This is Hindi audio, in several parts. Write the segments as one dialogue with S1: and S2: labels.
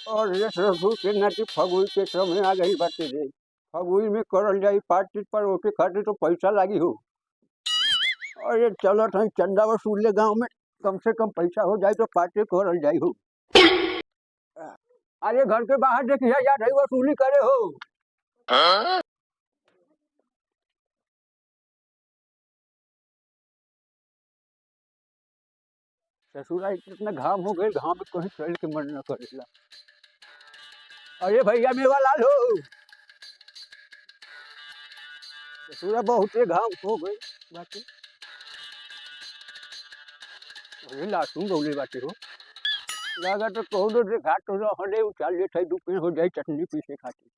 S1: और ये रघु के नाती फगुई के समय आ गई बाटे रे। फगुई में करल जाई पार्टी पर ओके खातिर तो पैसा लागी हो। और ये चलो था चंदा वसूल ले गाँव में, कम से कम पैसा हो जाए तो पार्टी करल जाई हो। अरे घर के बाहर देखिए यार रही वसूली करे हो। ससुरा इतना घाम हो गए, घाम में कहीं चल के मन न करेला। अरे भैया मेवा लाल हो। ससुरा बहुत घाम हो गए बाटे। अरे लासू गौले बाटे हो। लगा तो कौनो रे घाट तो हले उचाल ले थाई दुपे हो जाए चटनी पीसे खाती।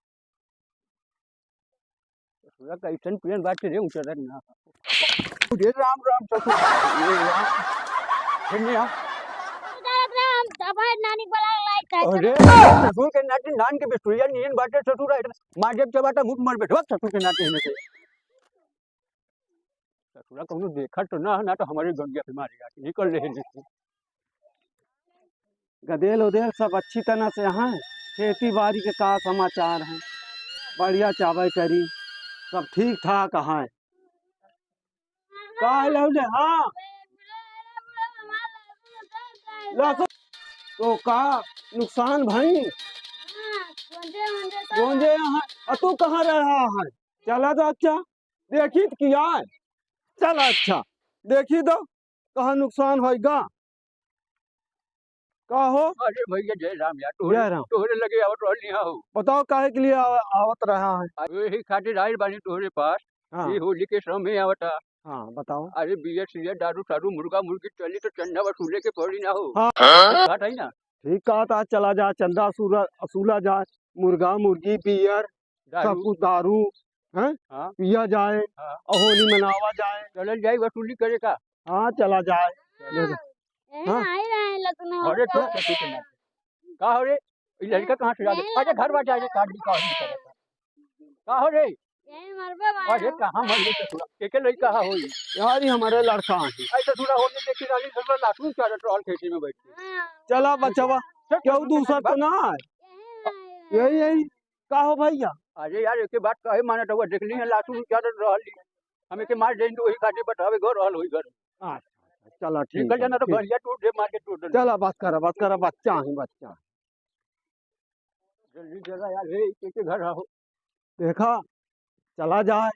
S1: ससुरा कैसन पियन बाटे रे उचरन ना। मुझे राम राम ससुर। ये राम। धन्य अरे ससुर के नाते नान के बिस्तुरिया नीन बाटे ससुर है। मार जब चबाटा मुठ मार बैठो ससुर के नाते ने से। ससुरा कौनो देखा तो ना तो हमारे गंगिया पे मारेगा निकल रहे हैं।
S2: गदेल उदेल सब अच्छी तरह से हैं। खेती बाड़ी के का समाचार हैं? बढ़िया चावल करी सब ठीक ठाक है। का लौले हाँ लहसुन तो का नुकसान भाई गोंजे यहाँ तू कहाँ रहा है? चला तो अच्छा देखी तो किया है। चला अच्छा देखी दो कहाँ नुकसान होगा का हो।
S1: अरे भैया जय राम यार
S2: जय राम।
S1: तोहरे लगे आवत रहनी हो।
S2: बताओ काहे के लिए आवत रहा है?
S1: यही खातिर आइल बानी तोहरे पास।
S2: हाँ
S1: ये होली के समय आवता।
S2: हाँ बताओ।
S1: अरे बियर सियर दारू सारू मुर्गा मुर्गी चली तो चंदा वसूले के पड़ी ना हो।
S2: हाँ
S1: बात है ना।
S2: ठीक कहा था चला जा चंदा असूला जाए मुर्गा मुर्गी बियर सब
S1: दारू
S2: कुछ दारू है
S1: हाँ
S2: पिया जाए
S1: हाँ
S2: और होली मनावा जाए।
S1: चलल जाए वसूली करे का।
S2: हाँ चला जाए ले जा। हाँ
S1: अरे तो ससुर के नाते का हो रे ये लड़का कहाँ से आ गया? अरे घर बाजा रे काट दी का नहीं करेगा। का हो रे अरे कहाँ मर गए ससुरा के लड़का हो ही।
S2: यार ही हमारे लड़का है।
S1: ऐसा ससुरा होने देखी रानी ससुरा लाटू चारत रहल खेती में बैठ के।
S2: चला बचवा क्यों दूसरा तो ना है यही यही का हो भैया।
S1: अरे यार एक बात कहे माने तो देखली है लाटू चारत रहल हमें के मार दें तो वही काटे बतावे घर रहल वही घर।
S2: अच्छा चला ठीक
S1: निकल जाना तो
S2: ठीक।
S1: भैया टूट दे मार के टूट दे।
S2: चला बात करा बच्चा है बच्चा
S1: जल्दी जरा यार हे के घर हो।
S2: देखा चला जाए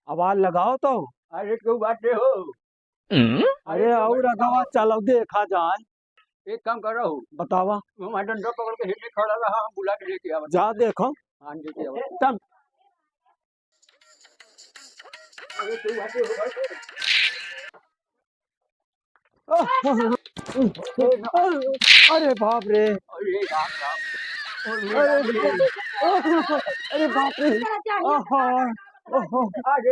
S2: आवाज लगाओ तो।
S1: अरे क्यों बात हो।
S2: अरे और अगवा चलो देखा जाए।
S1: एक काम कर रहा हूँ
S2: बतावा
S1: हमारा डंडा पकड़ के हिलने खड़ा रहा हम बुला के लेके आवा।
S2: जा देखो
S1: हाँ लेके आवा।
S2: तब
S1: अरे क्यों बात हो।
S2: अरे बाप रे
S1: अरे राम राम।
S2: अरे बाप रे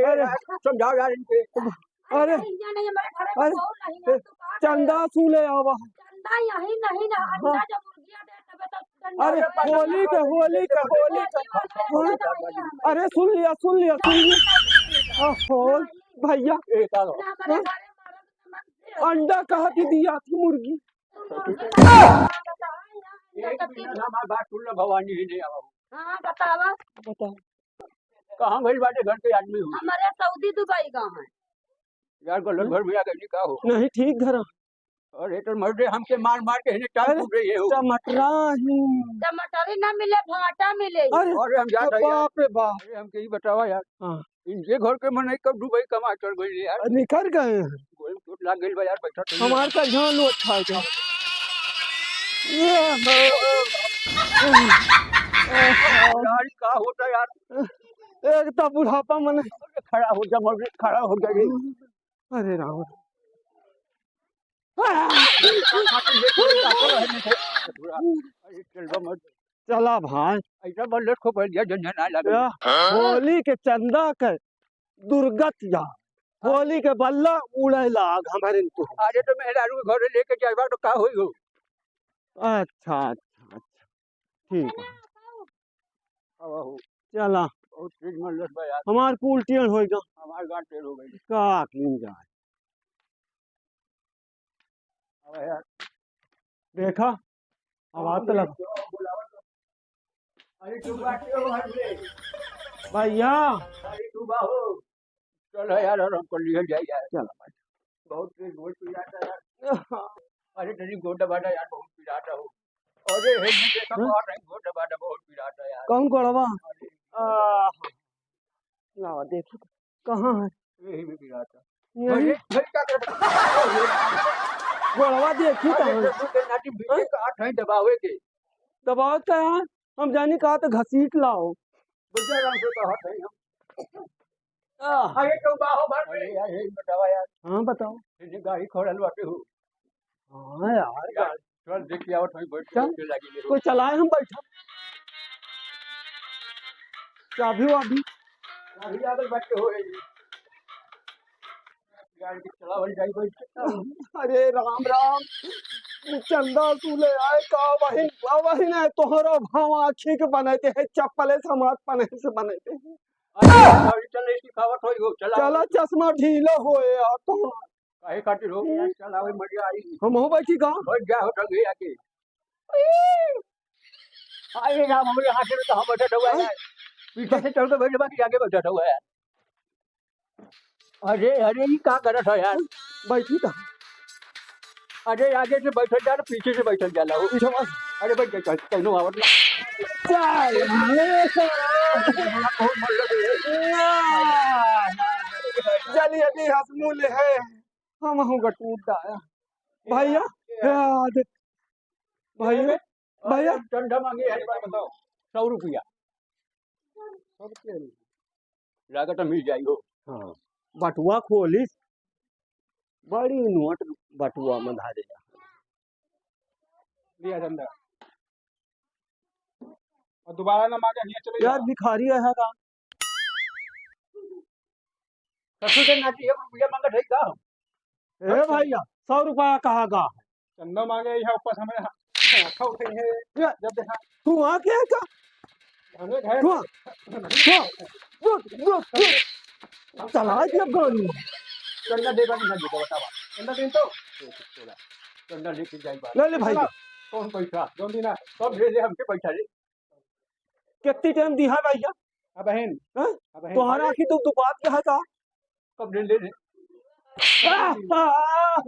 S1: अरे समझाओ यार इनके।
S2: अरे अरे चंदा सूले आवा। अरे होली का अरे सुन लिया भैया अंडा कहाँ की दिया थी मुर्गी।
S1: एक मिनट हमारी बात सुन लो भवानी ही नहीं आवा।
S2: बताओ
S1: कहाँ गई बाटे घर के आदमी हो।
S3: हमारे सऊदी दुबई गाँव है
S1: यार गलत घर में आ गई का हो।
S2: नहीं ठीक घर
S1: अरे तो मर्दे हमके मार मार के हिने टाल टूट रही है हो।
S2: टमाटरा
S3: टमाटर ही ना मिले भाटा मिले।
S1: अरे हम जाते हैं
S2: बाप रे बाप।
S1: अरे हमके ही बतावा यार
S2: हाँ
S1: इनके घर के मन कब दुबई कमा चल गई यार।
S2: निकल गए हैं
S1: गोल चोट लाग गई बा यार पैसा तो
S2: हमारे का ध्यान लो अच्छा है
S1: यार का होता यार।
S2: एक तो बुढ़ापा मन
S1: खड़ा हो जा मर्दे खड़ा हो गई।
S2: अरे राम चला भाई
S1: ऐसा बल्लत को पड़ गया झंझन आ लगा।
S2: होली के चंदा के दुर्गत या होली के बल्ला उड़े लाग हमारे तो।
S1: अरे तो मेरा घर लेके जाएगा तो का होई हो।
S2: अच्छा अच्छा अच्छा ठीक है
S1: अब
S2: चला
S1: बहुत चीज मल्लत बा यार।
S2: हमार कुल टेढ़ होएगा
S1: हमार गांठ टेढ़ हो गई।
S2: का क्लीन जाए
S1: अब यार
S2: देखा आवाज तो लगा
S1: अरे तू बात क्यों हट रे?
S2: भैया
S1: अरे तू बाहो। चलो यार आराम कर लिया जाए यार।
S2: चल
S1: बहुत तेज गोल पिराता यार। अरे तेरी गोटा बाटा यार बहुत पिराता हो। अरे हे जी देखा
S2: हाँ?
S1: बहुत है गोटा बाटा बहुत पिराता यार।
S2: कौन कोड़वा
S1: अरे
S2: ना देखी कहाँ है
S1: यही में पिराता।
S2: यही
S1: अरे क्या कर रहा
S2: गोड़वा देखी
S1: है?
S2: कहाँ
S1: अरे तो के नाटी बीचे का आठ है दबावे के।
S2: दबाव क्या है हम जानी कहा तो घसीट लाओ
S1: बुझा राम से कहा है हम।
S2: आह,
S1: अरे तो बाहो भर अरे यार ये बतावा यार।
S2: हाँ बताओ
S1: ये गाड़ी खोलल बाटे हो।
S2: हाँ यार
S1: यार चल देख आओ थोड़ी बैठ
S2: चल।
S1: के लगी ले।
S2: कोई चलाए हम बैठा चाबी वाबी
S1: अभी आगे बैठे हो गाड़ी की चलावल जाई बैठ।
S2: अरे राम राम चंदा तूले आए का वही ना तोहरो भाव आखी के बनाते हैं चप्पले समाज पने से बनाते हैं
S1: अरे गाड़ी चले सिखावत होई हो चला।
S2: चला चश्मा ढीला होए यार तो
S1: काहे खातिर हो यार चलावे मजा आई।
S2: हम हो बैठी का
S1: बैठ जा हो तो गया के। अरे राम हमारे हाथ में तो हम बैठा हुआ है। पीछे से चल के बैठ बाकी आगे बैठा हुआ है। अरे अरे ये क्या कर रहा है यार?
S2: बैठी का
S1: अरे आगे से बैठ जा पीछे से बैठ जा लो।
S2: पीछे बस
S1: अरे बैठ जा कहनो आवत ना।
S2: चल
S1: बहुत मन लगे।
S2: चलिए अभी हसमूल है हम हूँ गटूट आया भैया याद भैया भैया
S1: ठंडा मांगे यार बताओ 100 रुपया।
S2: 100 रुपया
S1: लागत मिल जाई हो।
S2: हाँ बटुआ खोलिस बड़ी नोट बटुआ में धारे
S1: लिया धंधा और दोबारा ना मांगे यहाँ चले
S2: यार भिखारी है का
S1: ससुर के नाटी 1 रुपया मांगा ठीक था।
S2: ए भैया 100 रुपया कहा गा
S1: चंदा मांगे यहाँ ऊपर हमें आँखा उठे है जब देखा
S2: तू आ क्या का
S1: हमें घर
S2: तू चला दिया गाड़ी
S1: चंदा देगा कि ना देगा बतावा। चंदा दिन तो चंदा लेके जाई बात
S2: ले ले भाई
S1: कौन पैसा जोन दिना सब दे दे हमके पैसा रे।
S2: कितनी टाइम दी है भैया
S1: अब बहन
S2: हाँ?
S1: अब बहन
S2: तुम्हारा आखिर तो बात क्या है का
S1: कब ले ले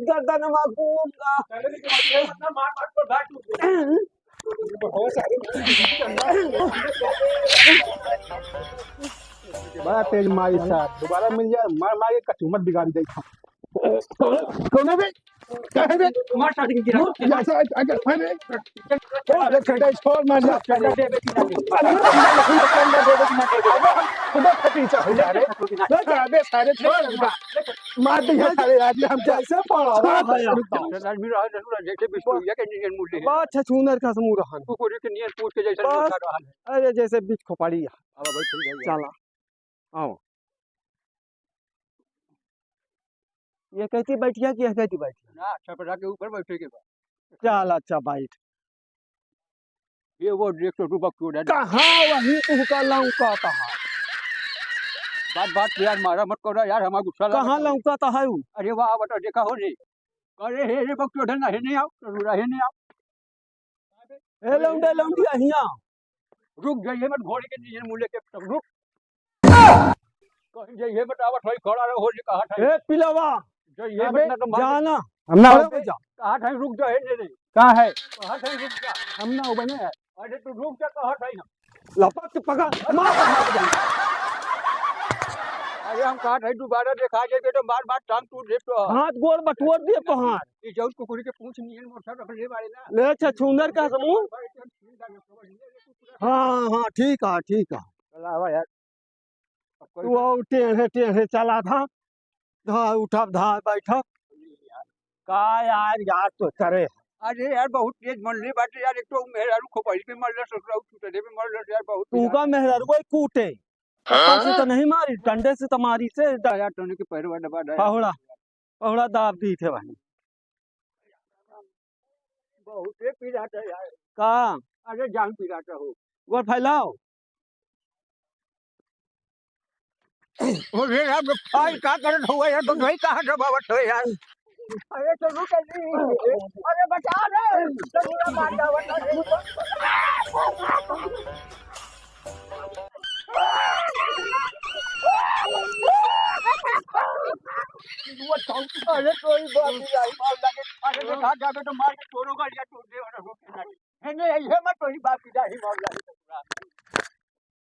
S2: गर्दन में घूमगा
S1: चले लेके मार है मतलब मार मार पर घाट टूट बहुत सारे
S4: बड़ा तेज मारी साहब दोबारा मिल जाए मार मार के कचूमत बिगाड़ दे कौन है बे क्या है बे
S1: मार साथ के गिरा
S4: ऐसा अगर है बे अरे खड़ा छोड़ मार जा
S1: चंदा दे बेटी ना दे
S4: चंदा दे दे खुदा फटी चा हो जा रे अबे सारे छोड़ मार दिया सारे आज हम
S2: जैसे पड़ा है
S1: चंदा भी रहा जरूर जैसे बिस्कुट के नियन मूल्य है।
S2: बात छछूनर का समूह रहन
S1: कुकुर के नियन पूछ के जैसे
S2: बस।
S1: उठा रहा है।
S2: अरे जैसे बीच खोपड़ी
S1: अब बैठ जाइए
S2: चला आओ ये कहती बैठिया कि कहती बैठिया
S1: ना छपरा के ऊपर बैठे के बाद
S2: चल अच्छा बैठ
S1: ये वो 100 रुपया क्यों डाल
S2: कहाँ वही तू का लौकाता है
S1: बात बात यार मारा मत करो यार हमारा गुस्सा लगा
S2: कहाँ लौकाता है ऊ?
S1: अरे वाह बता देखा हो रे अरे हे रे बक क्यों ढलना है नहीं आओ जरूर है नहीं आओ
S2: ए लौंडे लौंडी अहिया
S1: रुक जाइए मत घोड़े के नीचे मूल्य के तब रुक कहीं जाइए बतावा थोड़ी खड़ा रहो हो कहा था
S2: ए पिलवा
S1: जाइए मत ना तो मार
S2: जाना
S4: हम ना
S2: अरे जा
S1: कहा था रुक जा है रे
S4: कहां है
S1: कहा था रुक जा
S4: हम ना बने
S1: अरे तू रुक जा कहा था
S2: लपक के पकड़ मार
S1: अरे हम कहा था दोबारा देखा जाए तो मार मार टांग टूट दे तो
S2: हाथ गोड़ बटोर दिए पहाड़
S1: ये जौन कुकुरी के पूंछ नियन मोटा रख ले वाले ना
S2: ले छछूनर का समूह हाँ हाँ ठीक है
S1: चलावा यार अब कोई
S2: तू आओ टेढ़े टेढ़े चला था धा उठा धा बैठक का यार तो करे
S1: अरे यार बहुत तेज मन रही बात यार एक तो मेहरारू खोपड़ी पे मर रहा ससुरा छूटे पे मर रहा यार बहुत
S2: तू का मेहर कोई कूटे पत्थर से तो नहीं मारी डंडे से तो मारी से
S1: यार टोने के पैर वाला दबा दे
S2: पहुड़ा पहुड़ा दाब दी थे भाई
S1: बहुत तेज पी रहा था यार
S2: का
S1: अरे जान पी रहा था हो
S2: गोड़ फैलाओ
S1: अरे यार भाई का करन हुआ यार तो भाई कहां दबावत हो यार अरे तो रुक अरे बचा रे तो मार दे अरे कोई बात नहीं आई मार लगे अरे देखा जाके तो मार के तोड़ो का या तोड़ दे और रोके ना है नहीं ये मत कोई बात की जाही मार लगे